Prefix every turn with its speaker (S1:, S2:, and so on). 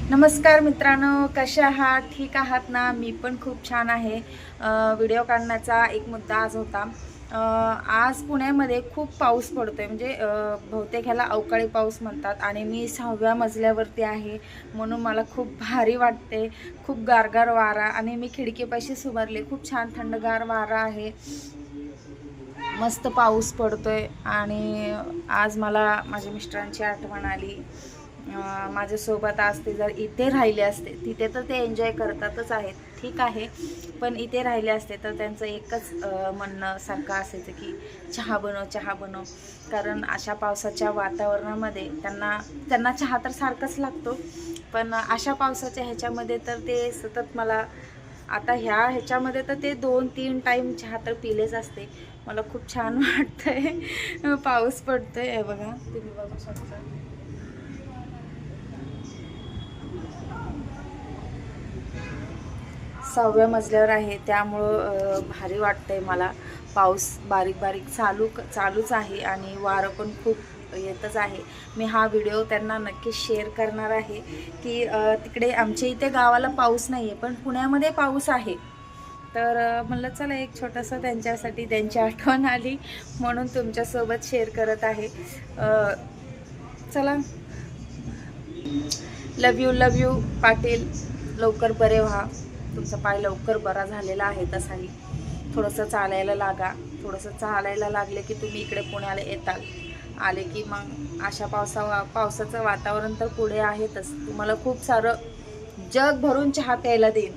S1: नमस्कार मित्रांनो, कशा आहात? ठीक आहात ना? मी पण खूप छान आहे. व्हिडिओ काढण्याचा एक मुद्दा आज होता. आज पुण्यामध्ये खूप पाऊस पडतोय, म्हणजे बहुतेक ह्याला अवकाळी पाऊस म्हणतात आणि मी 6व्या मजल्यावरती आहे, म्हणून मला खूप भारी वाटते. खूप गारगार वारा आणि मी खिडकीपाशीच उभारले. खूप छान थंडगार वारा आहे. मस्त पाऊस पडतोय आणि आज मला माझ्या मिस्टरांची आठवण आली. माझ्यासोबत आज ते जर इथे राहिले असते, तिथे तर ते एन्जॉय करतातच आहेत, ठीक आहे, पण इथे राहिले असते तर त्यांचं एकच म्हणणं सारखं असायचं की चहा बनव, चहा बनव. कारण अशा पावसाच्या वातावरणामध्ये त्यांना चहा तर सारखाच लागतो, पण अशा पावसाच्या ह्याच्यामध्ये तर ते सतत मला आता ह्याच्यामध्ये तर ते 2-3 टाईम चहा तर पिलेच असते. मला खूप छान वाटतंय. पाऊस पडतोय हे बघा, तुम्ही बघू शकता. 6व्या मजल्यावर आहे, त्यामुळं भारी वाटतंय मला. पाऊस बारीक बारीक चालूच आहे आणि वारं पण खूप येतच आहे. मी हा व्हिडिओ त्यांना नक्की शेअर करणार आहे की तिकडे आमच्या इथे गावाला पाऊस नाही आहे, पण पुण्यामध्ये पाऊस आहे. तर म्हणलं चला एक छोटंसं त्यांच्यासाठी त्यांची आठवण आली म्हणून तुमच्यासोबत शेअर करत आहे. चला, लव यू पाटील. लवकर बरे व्हा. तुमचा पाय लवकर बरा झालेला आहे. तसाही थोडंसं चालायला लागा. थोडंसं चालायला लागले की तुम्ही इकडे पुण्याला येताल. आले की मग अशा पावसाचं वातावरण तर पुढे आहेतच. तुम्हाला खूप सारं जग भरून चहा प्यायला देईन.